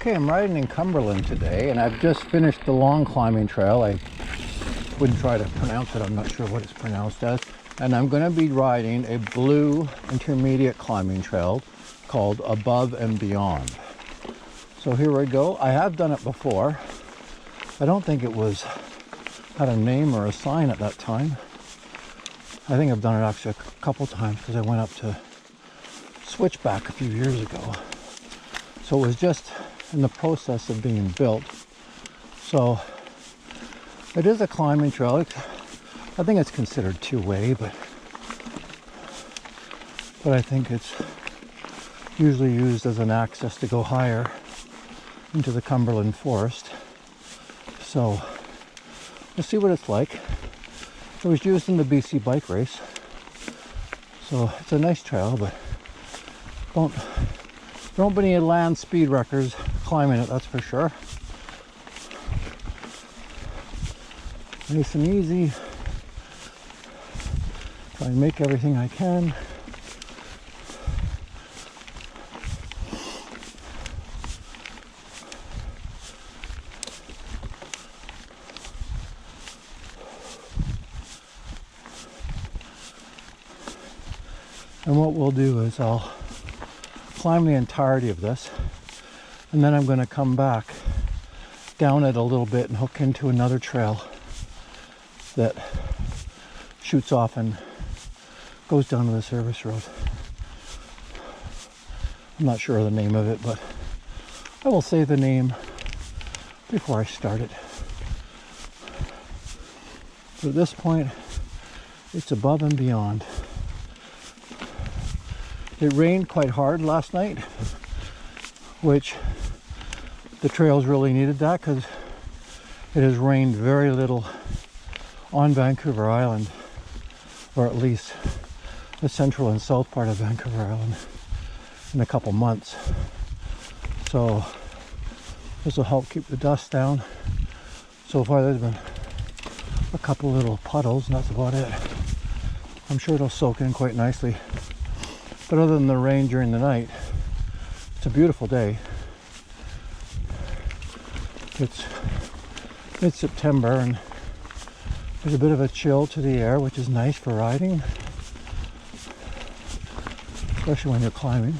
Okay, I'm riding in Cumberland today, and I've just finished the long climbing trail. I wouldn't try to pronounce it, I'm not sure what it's pronounced as. And I'm going to be riding a blue intermediate climbing trail called Above and Beyond. So here we go. I have done it before. I don't think it had a name or a sign at that time. I think I've done it actually a couple times because I went up to Switchback a few years ago. So it was just in the process of being built. So it is a climbing trail. I think it's considered two-way, but I think it's usually used as an access to go higher into the Cumberland forest. So we'll see what it's like. It was used in the BC bike race. So it's a nice trail, but don't be any land speed records climbing it, that's for sure. Nice and easy. Try and make everything I can. And what we'll do is I'll climb the entirety of this, and then I'm going to come back down it a little bit and hook into another trail that shoots off and goes down to the service road. I'm not sure of the name of it, but I will say the name before I start it. So at this point, it's Above and Beyond. It rained quite hard last night, which the trails really needed that because it has rained very little on Vancouver Island, or at least the central and south part of Vancouver Island, in a couple months. So this will help keep the dust down. So far there's been a couple little puddles and that's about it. I'm sure it'll soak in quite nicely. But other than the rain during the night, it's a beautiful day. It's mid-September and there's a bit of a chill to the air, which is nice for riding, especially when you're climbing.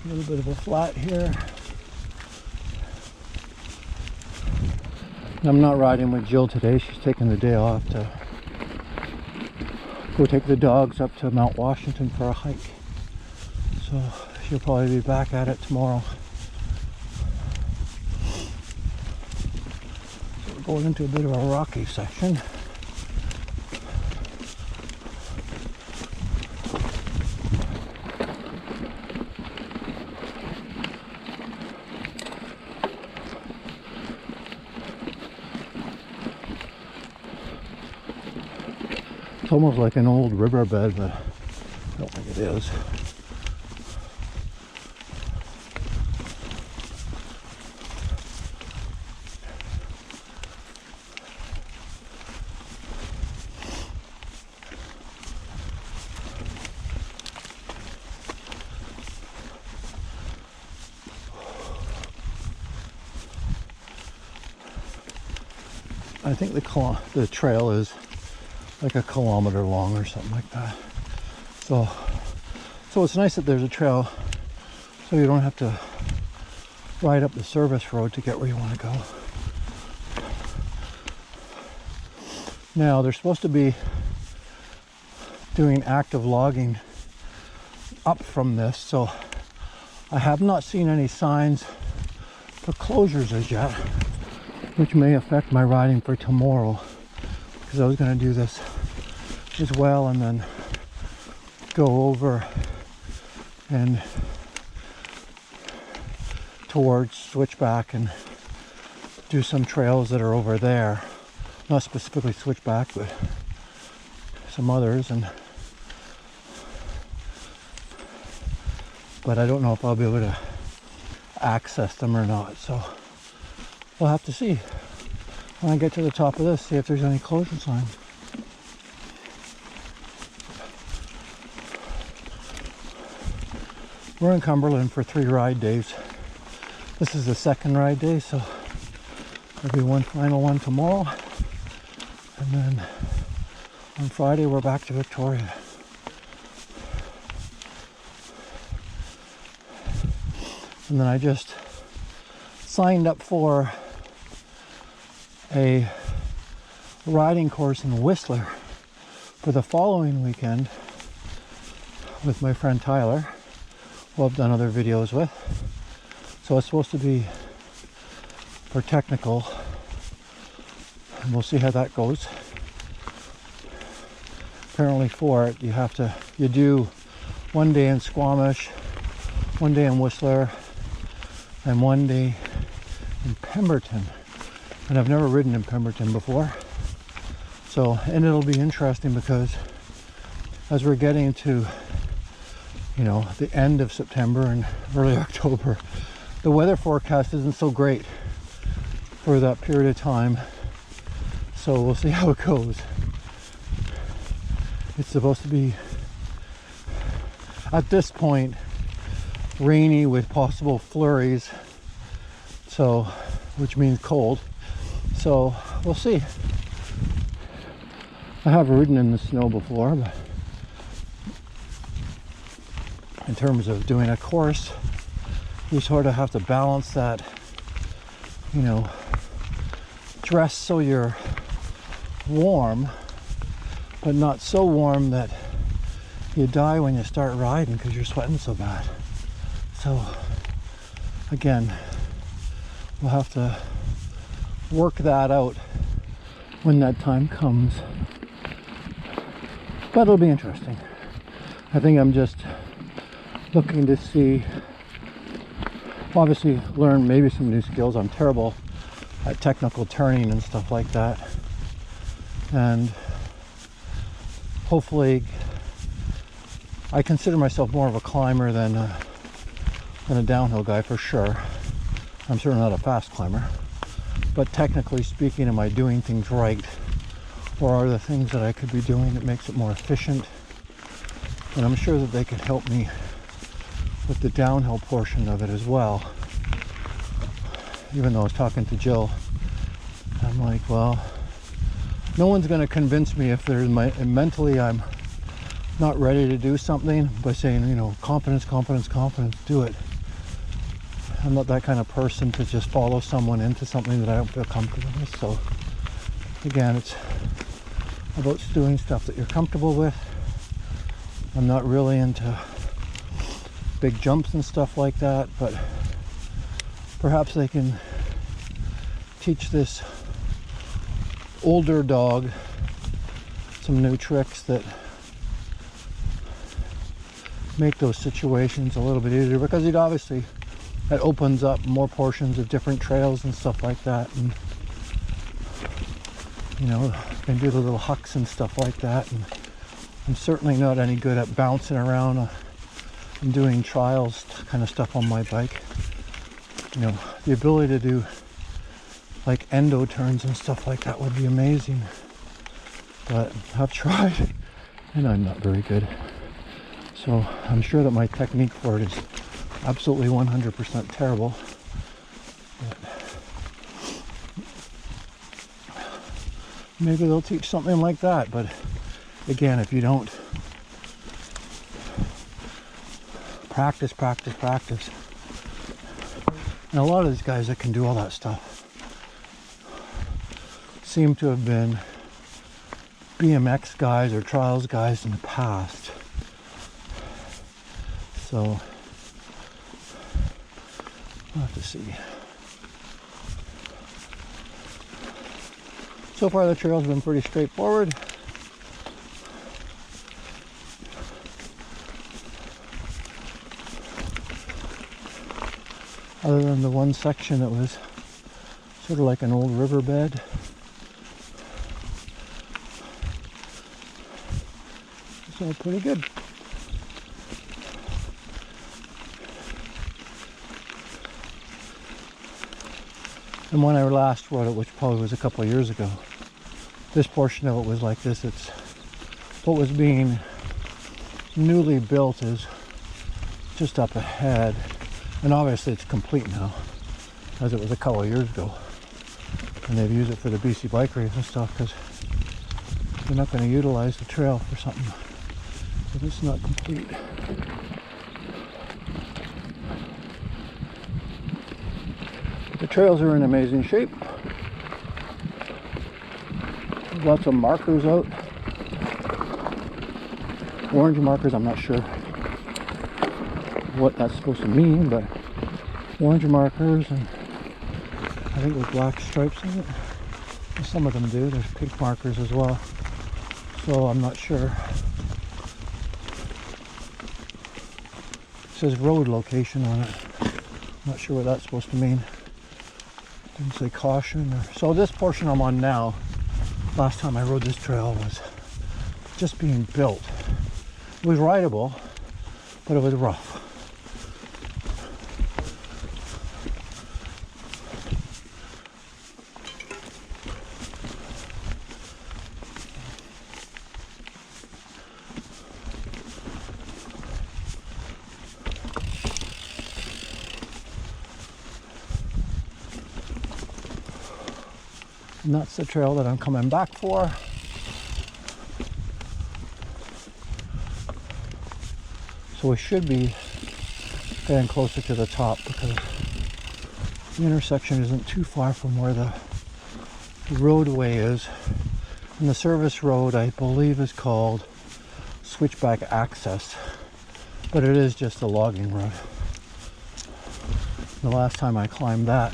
A little bit of a flat here. I'm not riding with Jill today. She's taking the day off to go take the dogs up to Mount Washington for a hike. So she'll probably be back at it tomorrow. So we're going into a bit of a rocky section. It's almost like an old riverbed, but I don't think it is. I think the trail is like a kilometer long or something like that. So it's nice that there's a trail so you don't have to ride up the service road to get where you want to go. Now they're supposed to be doing active logging up from this, so I have not seen any signs for closures as yet, which may affect my riding for tomorrow, because I was going to do this as well and then go over and towards Switchback and do some trails that are over there, not specifically Switchback but some others, but I don't know if I'll be able to access them or not. So we'll have to see when I get to the top of this, see if there's any closing signs. We're in Cumberland for 3 ride days. This is the 2nd ride day, so there'll be one final one tomorrow. And then on Friday, we're back to Victoria. And then I just signed up for a riding course in Whistler for the following weekend with my friend Tyler, who I've done other videos with. So it's supposed to be for technical, and we'll see how that goes. Apparently for it, you do 1 day in Squamish, 1 day in Whistler, and 1 day in Pemberton. And I've never ridden in Pemberton before. So, and it'll be interesting because as we're getting to, you know, the end of September and early October, the weather forecast isn't so great for that period of time. So we'll see how it goes. It's supposed to be, at this point, rainy with possible flurries, so, which means cold. So we'll see. I have ridden in the snow before, but in terms of doing a course, you sort of have to balance that, you know, dress so you're warm, but not so warm that you die when you start riding because you're sweating so bad. So again, we'll have to work that out when that time comes. But it'll be interesting. I think I'm just looking to see, obviously learn maybe some new skills. I'm terrible at technical turning and stuff like that. And hopefully, I consider myself more of a climber than a downhill guy for sure. I'm certainly not a fast climber. But technically speaking, am I doing things right? Or are there things that I could be doing that makes it more efficient? And I'm sure that they could help me with the downhill portion of it as well. Even though I was talking to Jill, I'm like, well, no one's going to convince me if there's mentally I'm not ready to do something by saying, you know, confidence, confidence, confidence, do it. I'm not that kind of person to just follow someone into something that I don't feel comfortable with. So again, it's about doing stuff that you're comfortable with. I'm not really into big jumps and stuff like that, but perhaps they can teach this older dog some new tricks that make those situations a little bit easier, because it obviously, that opens up more portions of different trails and stuff like that, and you know, can do the little hucks and stuff like that. And I'm certainly not any good at bouncing around and doing trials kind of stuff on my bike. You know, the ability to do like endo turns and stuff like that would be amazing, but I've tried and I'm not very good. So I'm sure that my technique for it is absolutely 100% terrible. But maybe they'll teach something like that. But again, if you don't practice, and a lot of these guys that can do all that stuff seem to have been BMX guys or trials guys in the past. So we'll have to see. So far the trail's been pretty straightforward. Other than the one section that was sort of like an old riverbed. It's all pretty good. And when I last rode it, which probably was a couple of years ago, this portion of it was like this. It's what was being newly built is just up ahead, and obviously it's complete now, as it was a couple of years ago. And they've used it for the BC bike race and stuff, because they're not going to utilize the trail for something if it's not complete. The trails are in amazing shape. Lots of markers out. Orange markers, I'm not sure what that's supposed to mean, but orange markers, and I think with black stripes in it. Some of them do. There's pink markers as well. So I'm not sure. It says road location on it. I'm not sure what that's supposed to mean. Didn't say caution. So this portion I'm on now, last time I rode this trail was just being built. It was rideable, but it was rough. And that's the trail that I'm coming back for. So we should be getting closer to the top, because the intersection isn't too far from where the roadway is. And the service road, I believe, is called Switchback Access, but it is just a logging road. The last time I climbed that,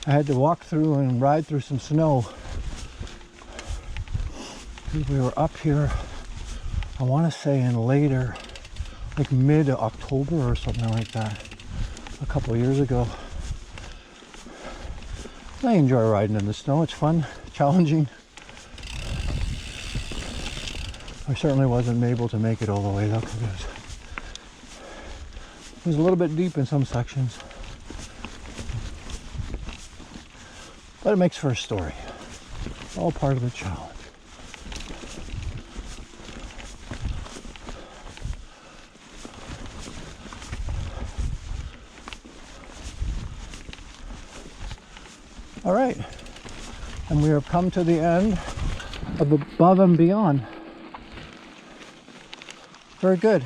I had to walk through and ride through some snow. We were up here, I want to say in later, like mid-October or something like that, a couple of years ago. I enjoy riding in the snow. It's fun, challenging. I certainly wasn't able to make it all the way though, because it was a little bit deep in some sections. But it makes for a story. All part of the challenge. All right, and we have come to the end of Above and Beyond. Very good.